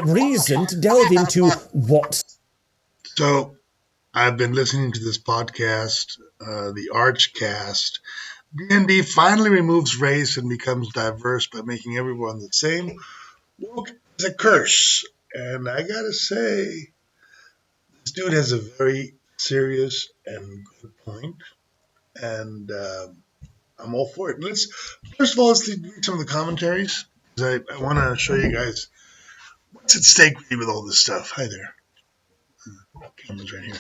reason to delve into what. So I've been listening to this podcast, the Archcast. D&D finally removes race and becomes diverse by making everyone the same. Woke is a curse. And I gotta say, this dude has a very serious and good point, and I'm all for it. Let's read some of the commentaries, because I want to show you guys what's at stake really with all this stuff. Hi there. Camera's right here.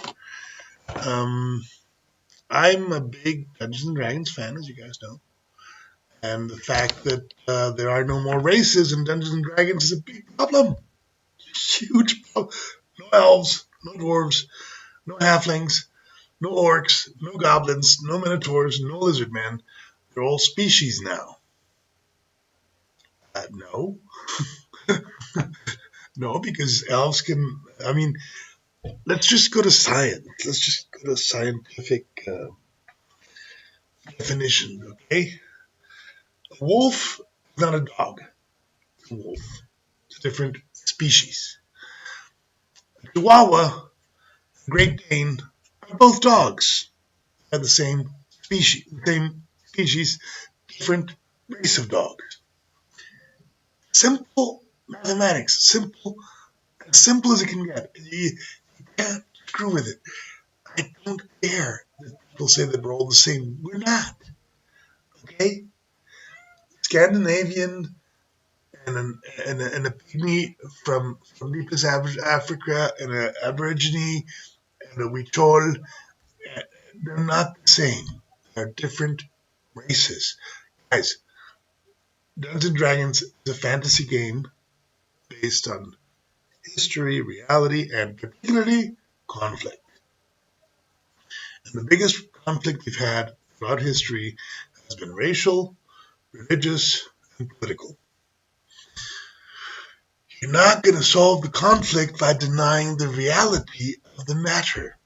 I'm a big Dungeons and Dragons fan, as you guys know, and the fact that there are no more races in Dungeons and Dragons is a big problem. Huge problem. No elves, no dwarves, no halflings, no orcs, no goblins, no minotaurs, no lizard men. They're all species now. No. No, because elves can. I mean, let's just go to science. Let's just go to scientific definition, okay? A wolf is not a dog. It's a wolf. It's a different species. A Chihuahua, a Great Dane are both dogs. They're the same species, different race of dogs. Simple mathematics, as simple as it can get. You can't screw with it. I don't care that people say that we're all the same. We're not. Okay? Scandinavian and a pygmy from deepest Africa and an aborigine and a Huichol, they're not the same. They're different races. Guys, Dungeons and Dragons is a fantasy game based on history, reality, and particularly conflict. And the biggest conflict we've had throughout history has been racial, religious, and political. You're not going to solve the conflict by denying the reality of the matter.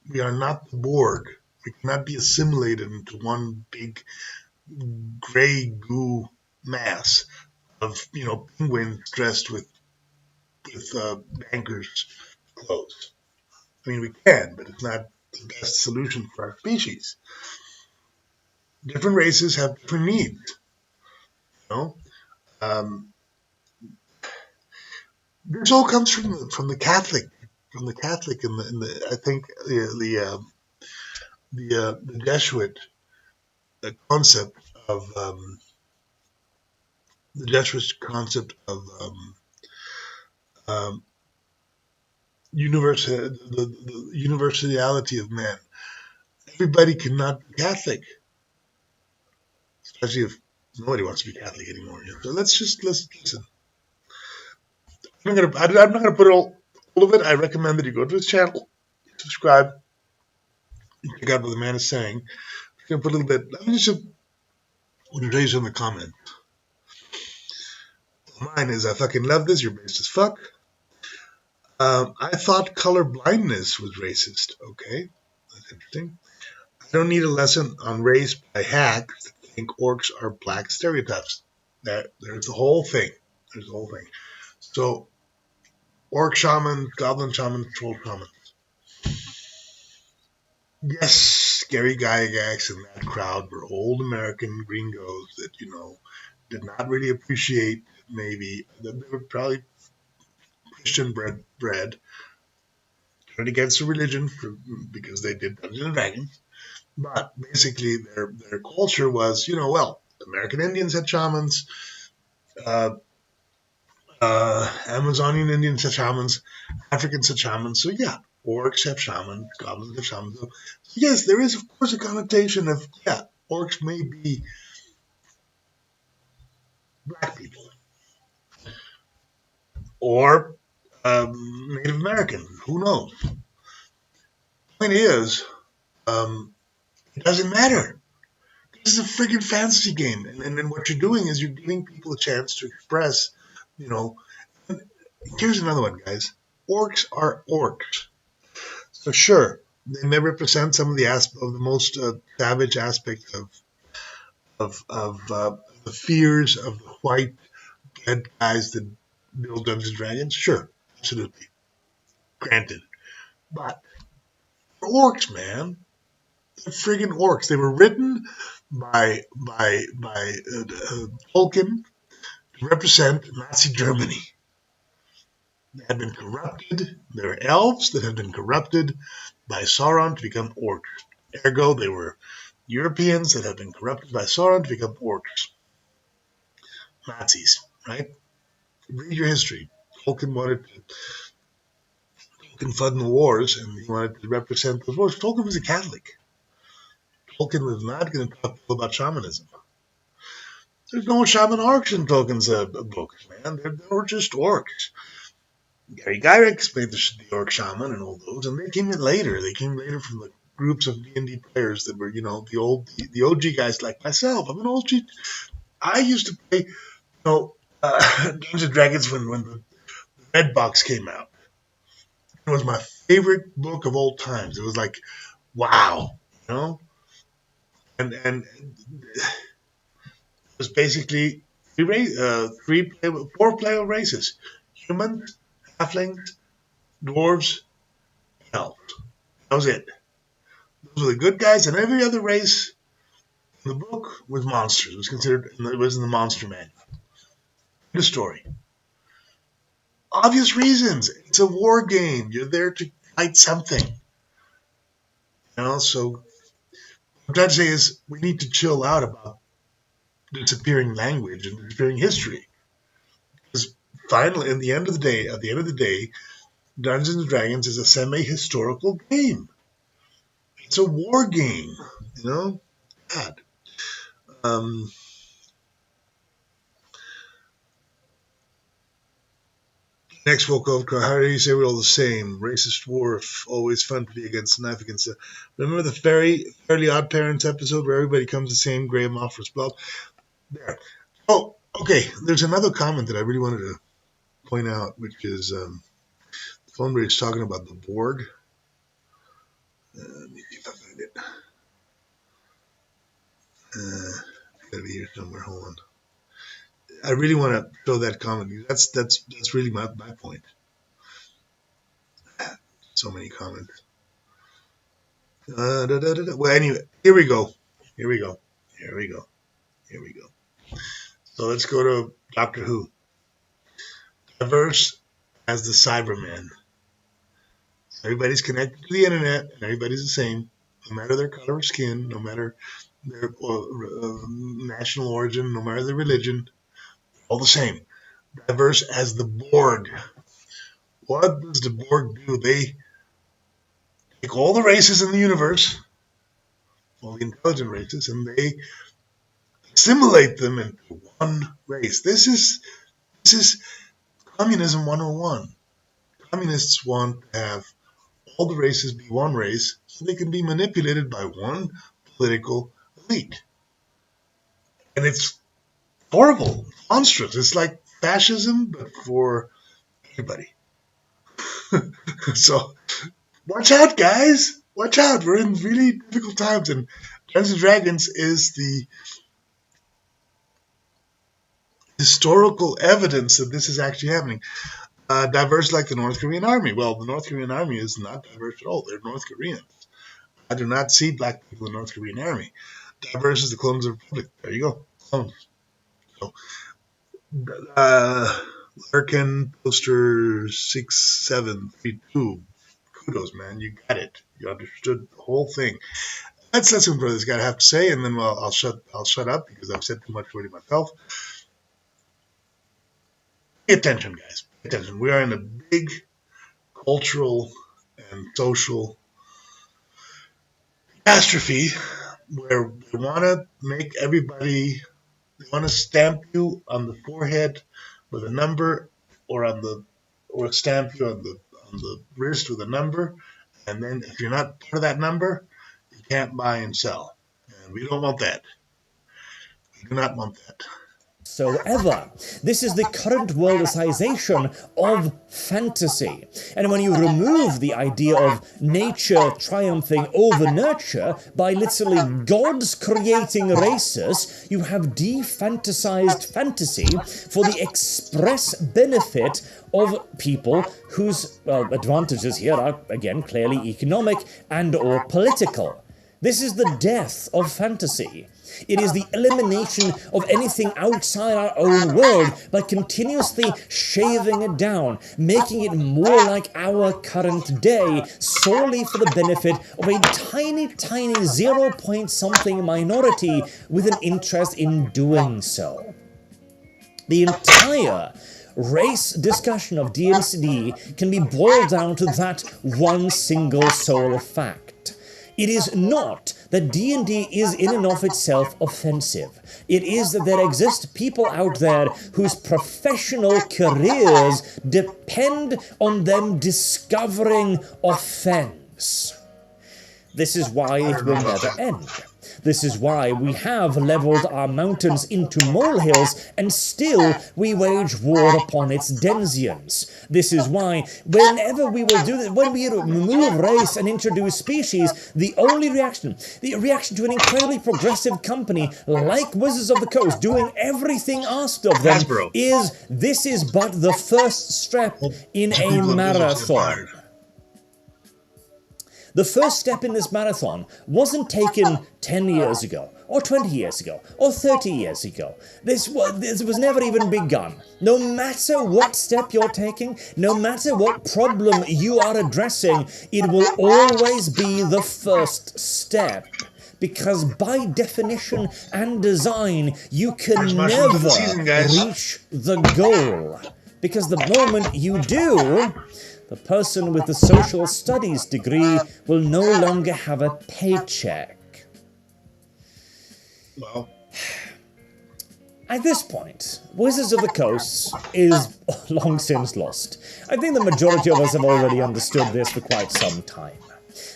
We are not the Borg. We cannot be assimilated into one big gray goo mass of penguins dressed with bankers' clothes. I mean, we can, but it's not the best solution for our species. Different races have different needs. You know, um, this all comes from the Catholic, and the I think the Jesuit concept of the Jesuit concept of um, the universality of man. Everybody cannot be Catholic, especially if nobody wants to be Catholic anymore. So let's listen. I'm not gonna put all of it. I recommend that you go to his channel, subscribe, and check out what the man is saying. I'm gonna put a little bit. Let me just tell you some of the comments. Mine is, I fucking love this. You're based as fuck. I thought color blindness was racist. Okay, that's interesting. I don't need a lesson on race by hacks that think orcs are black stereotypes. There's the whole thing. There's the whole thing. So, orc shamans, goblin shamans, troll shamans. Yes, Scary Gygax and that crowd were old American gringos that, did not really appreciate maybe. They were probably Christian bred, turned against the religion because they did Dungeons and Dragons. But basically, their culture was, American Indians had shamans, uh, Amazonian Indians had shamans, Africans had shamans. So yeah, orcs have shamans, goblins have shamans. So yes, there is of course a connotation of orcs may be black people or Native American. Who knows? The point is, it doesn't matter. This is a freaking fantasy game, and what you're doing is you're giving people a chance to express, you know. Here's another one, guys. Orcs are orcs. So sure, they may represent some of the most savage aspects of the fears of the white dead guys that build Dungeons and Dragons? Sure, absolutely, granted. But they're orcs, man. They're friggin' orcs. They were written by Tolkien to represent Nazi Germany. They had been corrupted. They're elves that had been corrupted by Sauron to become orcs. Ergo, they were Europeans that had been corrupted by Sauron to become orcs. Nazis, right? Read your history. Tolkien wanted to fund the wars, and he wanted to represent those wars. Tolkien was a Catholic. Tolkien was not going to talk about shamanism. There's no shaman orcs in Tolkien's books, man. They were just orcs. Gary Gygax made the orc shaman and all those, and they came in later. They came later from the groups of D&D players that were, the OG guys like myself. I'm an OG. I used to play, Dungeons and Dragons when the Red Box came out. It was my favorite book of all times. It was like, wow, and it was basically four player races: humans, halflings, dwarves, elves. That was it. Those were the good guys, and every other race in the book was monsters. It was considered. It was in the monster manual. The story. Obvious reasons. It's a war game. You're there to fight something. So what I'm trying to say is we need to chill out about disappearing language and disappearing history. Because finally, at the end of the day, Dungeons and Dragons is a semi-historical game. It's a war game, God. Um, Next Volkov, how do you say we're all the same? Racist dwarf, always fun to be against knife against. Remember the Fairly Odd Parents episode where everybody comes the same, Graham offers blood? There. Oh, okay. There's another comment that I really wanted to point out, which is the phone where he's talking about the Borg. Let me see if I find it. It's gotta be here somewhere. Hold on. I really want to show that comment. That's really my point. So many comments. Well, anyway, here we go. Here we go. Here we go. Here we go. So let's go to Doctor Who. Diverse as the Cybermen. Everybody's connected to the internet, and everybody's the same, no matter their color of skin, no matter their national origin, no matter their religion, all the same. Diverse as the Borg. What does the Borg do? They take all the races in the universe, all the intelligent races, and they assimilate them into one race. This is communism 101. Communists want to have all the races be one race so they can be manipulated by one political elite. And it's horrible, monstrous. It's like fascism, but for everybody. So watch out, guys. Watch out. We're in really difficult times, and Dungeons and Dragons is the historical evidence that this is actually happening. Diverse like the North Korean army. Well, the North Korean army is not diverse at all. They're North Koreans. I do not see black people in the North Korean army. Diverse is the clones of the Republic. There you go. Clones. So, Larkin Poster 6732. Kudos, man. You got it. You understood the whole thing. Let's listen to what this guy have to say, and then I'll shut up because I've said too much already myself. Pay attention, guys. Pay attention. We are in a big cultural and social catastrophe where they want to make everybody, they want to stamp you on the forehead with a number, or stamp you on the wrist with a number, and then if you're not part of that number, you can't buy and sell. And we don't want that. We do not want that. whatsoever. This is the current worldicization of fantasy. And when you remove the idea of nature triumphing over nurture by literally gods creating races, you have de-fantasized fantasy for the express benefit of people whose advantages here are, again, clearly economic and or political. This is the death of fantasy. It is the elimination of anything outside our own world by continuously shaving it down, making it more like our current day, solely for the benefit of a tiny, tiny 0-point-something minority with an interest in doing so. The entire race discussion of D&CD can be boiled down to that one single sole fact. It is not that D&D is in and of itself offensive. It is that there exist people out there whose professional careers depend on them discovering offense. This is why it will never end. This is why we have leveled our mountains into molehills, and still we wage war upon its denizens. This is why, whenever we will do this, when we remove race and introduce species, the only reaction, the reaction to an incredibly progressive company like Wizards of the Coast doing everything asked of them is, this is but the first step in a marathon. The first step in this marathon wasn't taken 10 years ago, or 20 years ago, or 30 years ago. This was never even begun. No matter what step you're taking, no matter what problem you are addressing, it will always be the first step. Because by definition and design, you can never reach the goal. Because the moment you do, the person with the social studies degree will no longer have a paycheck. Well, at this point, Wizards of the Coast is long since lost. I think the majority of us have already understood this for quite some time.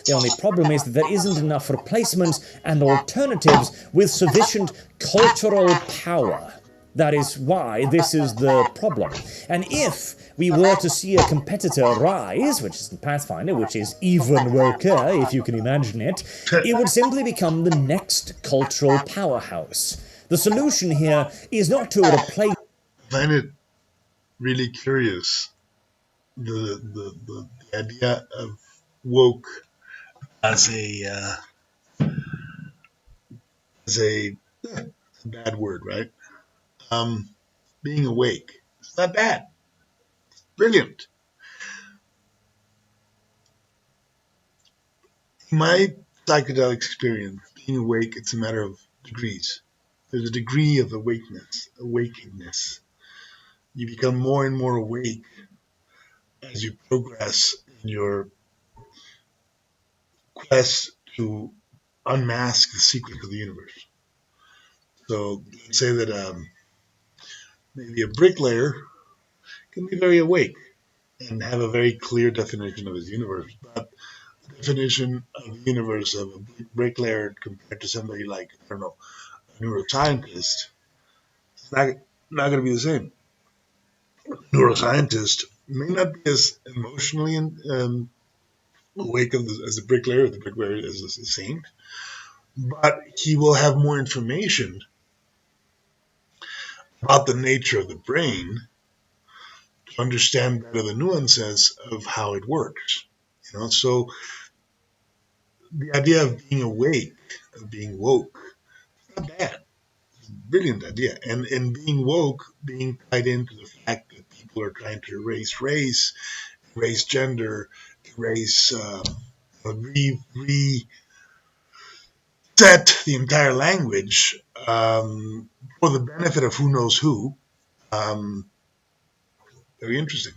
The only problem is that there isn't enough replacements and alternatives with sufficient cultural power. That is why this is the problem. And if we were to see a competitor rise, which is in Pathfinder, which is even woker, if you can imagine it, it would simply become the next cultural powerhouse. The solution here is not to replace... I find it really curious, the idea of woke as a bad word, right? Being awake. It's not bad. It's brilliant. In my psychedelic experience, being awake, it's a matter of degrees. There's a degree of awakeness. You become more and more awake as you progress in your quest to unmask the secrets of the universe. So let's say that maybe a bricklayer can be very awake and have a very clear definition of his universe. But the definition of the universe of a bricklayer compared to somebody like, I don't know, a neuroscientist, it's not going to be the same. A neuroscientist may not be as emotionally awake as the bricklayer is a saint, but he will have more information about the nature of the brain to understand better the nuances of how it works. So the idea of being awake, of being woke, it's not bad. It's a brilliant idea. And being woke, being tied into the fact that people are trying to erase race, erase gender, erase, reset the entire language for the benefit of who knows who. Very interesting.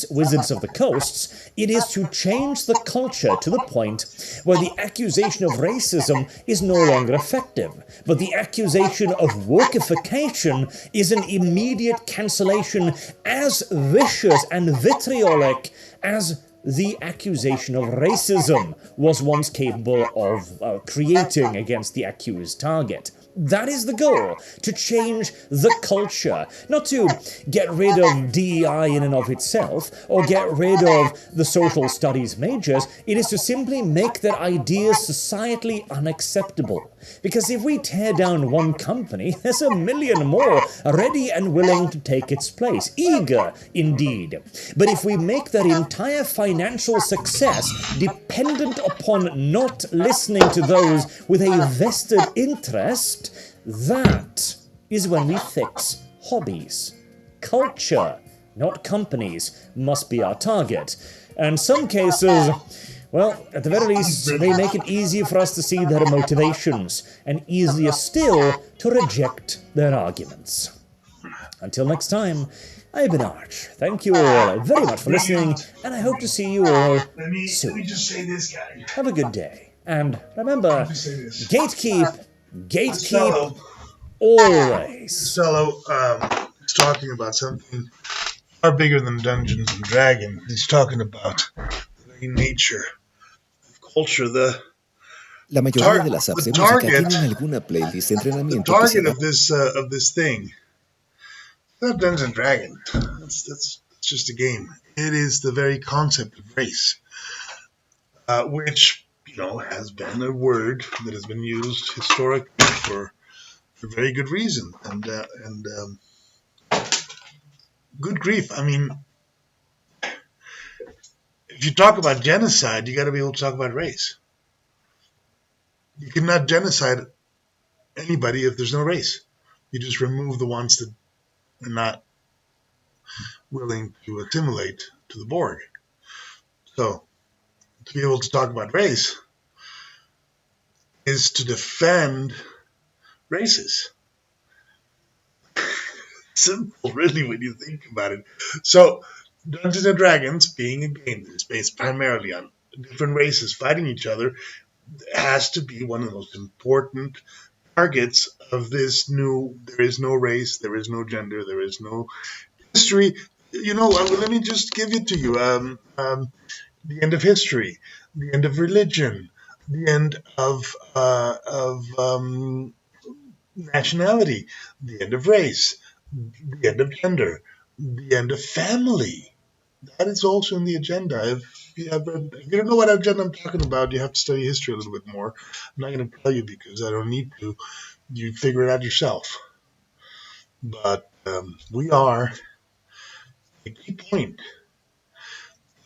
Wizards of the Coasts, it is to change the culture to the point where the accusation of racism is no longer effective, but the accusation of wokeification is an immediate cancellation as vicious and vitriolic as the accusation of racism was once capable of creating against the accused target. That is the goal, to change the culture, not to get rid of DEI in and of itself, or get rid of the social studies majors. It is to simply make their ideas societally unacceptable. Because if we tear down one company, there's a million more ready and willing to take its place, eager indeed. But if we make their entire financial success dependent upon not listening to those with a vested interest, that is when we fix hobbies. Culture, not companies, must be our target. And some cases, well, at the very least, they make it easier for us to see their motivations, and easier still to reject their arguments. Until next time, I've been Arch. Thank you all very much for listening, and I hope to see you all soon. Let me just say this, guy. Have a good day. And remember, gatekeep, always. This fellow is talking about something far bigger than Dungeons and Dragons. He's talking about the very nature of culture, La mayoría de las apps de música tienen alguna playlist de entrenamiento que se target of this thing. It's not Dungeons and Dragons. That's just a game. It is the very concept of race, which has been a word that has been used historically for very good reason. And good grief. I mean, if you talk about genocide, you got to be able to talk about race. You cannot genocide anybody if there's no race. You just remove the ones that are not willing to assimilate to the Borg. So, to be able to talk about race is to defend races. Simple, really, when you think about it. So, Dungeons and Dragons, being a game that is based primarily on different races fighting each other, has to be one of the most important targets of this new, there is no race, there is no gender, there is no history. Let me just give it to you. The end of history, the end of religion, the end of nationality, the end of race, the end of gender, the end of family. That is also in the agenda. If you don't know what agenda I'm talking about, you have to study history a little bit more. I'm not going to tell you because I don't need to. You figure it out yourself. But we are a key point in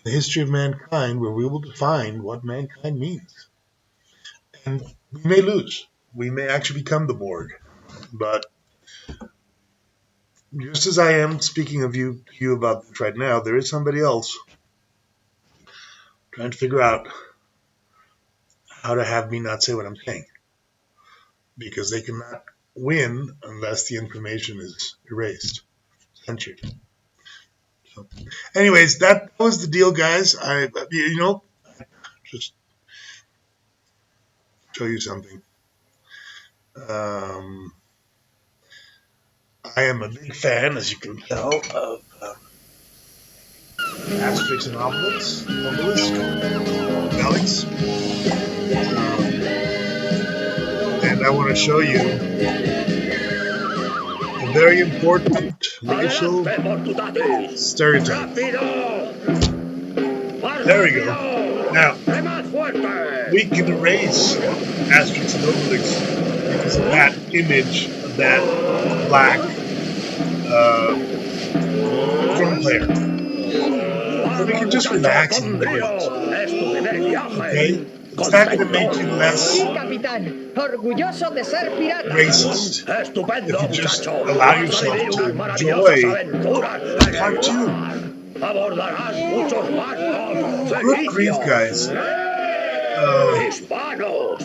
the history of mankind where we will define what mankind means. And we may lose. We may actually become the Borg. But just as I am speaking of you about this right now, there is somebody else trying to figure out how to have me not say what I'm saying. Because they cannot win unless the information is erased, censored. So, anyways, that was the deal, guys. Just show you something. I am a big fan, as you can tell, of Asterix and Obelix, Alex. And I want to show you a very important racial stereotype. There we go. Now, we can erase Asterix and Obelix because of that image of that black drum player. So we can just relax and do it. Okay? It's not going to make you less racist if you just allow yourself to enjoy cartoon. Good grief, guys. Hispanos.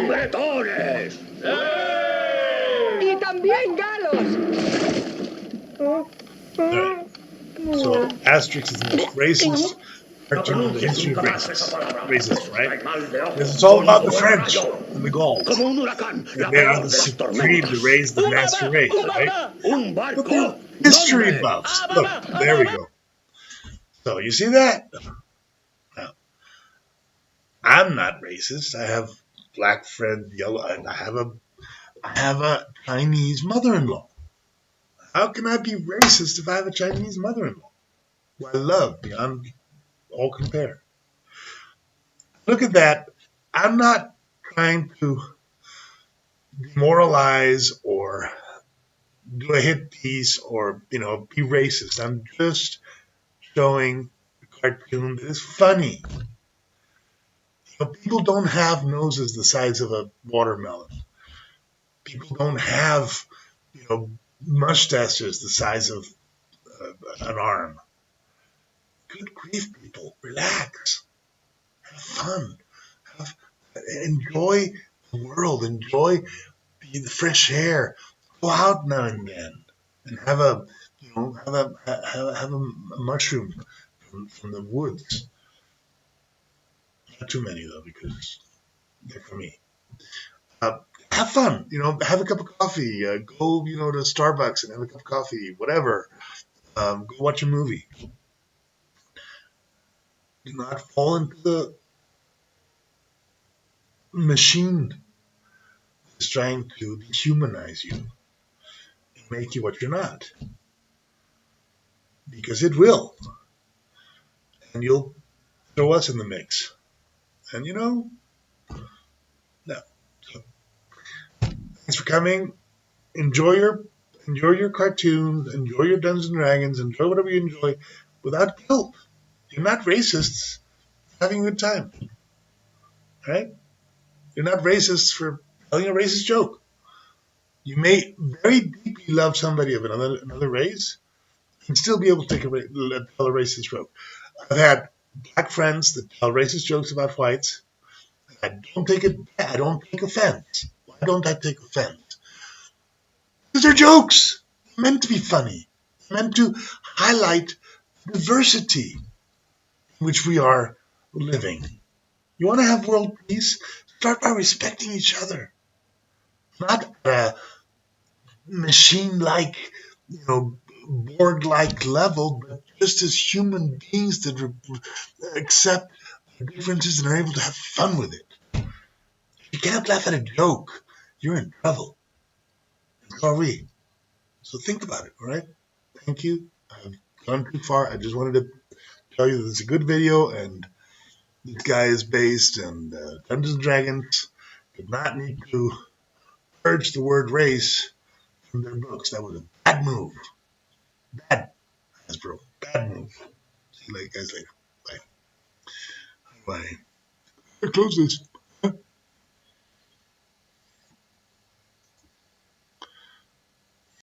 Bretones. Y también galos. Right. So Asterix is the most racist cartoon in the history of racism, right? Because it's all about the French and the Gauls. And they are the supreme, the race, the master race, right? But they're history buffs. Look, there we go. So you see that? Now, I'm not racist. I have black friend, yellow. I have a Chinese mother-in-law. How can I be racist if I have a Chinese mother-in-law who I love beyond all compare? Look at that. I'm not trying to demoralize or do a hit piece or, be racist. I'm just showing a cartoon that is funny. People don't have noses the size of a watermelon. People don't have, mustaches the size of an arm. Good grief, people, relax, have fun, enjoy the world, enjoy the fresh air. Go out now and then, and have a mushroom from the woods. Not too many though, because they're for me. Have fun, have a cup of coffee. Go, to Starbucks and have a cup of coffee, whatever. Go watch a movie. Do not fall into the machine that's trying to dehumanize you and make you what you're not. Because it will. And you'll throw us in the mix. And no. So, thanks for coming. Enjoy your cartoons, enjoy your Dungeons and Dragons, enjoy whatever you enjoy without guilt. You're not racists. Having a good time. Right? You're not racists for telling a racist joke. You may very deeply love somebody of another race and still be able to tell a racist joke. I've had black friends that tell racist jokes about whites. I don't take offense. Why don't I take offense? Because they're jokes. They're meant to be funny. They're meant to highlight the diversity in which we are living. You want to have world peace? Start by respecting each other. Not a machine-like, Borg-like level, but just as human beings that accept the differences and are able to have fun with it. If you can't laugh at a joke, you're in trouble. So are we. So think about it, all right? Thank you. I've gone too far. I just wanted to tell you that it's a good video, and this guy is based, and Dungeons & Dragons did not need to purge the word race from their books. That was a bad move. Bad, Hasbro. Bad move. See you guys later. Bye. Bye. Close this.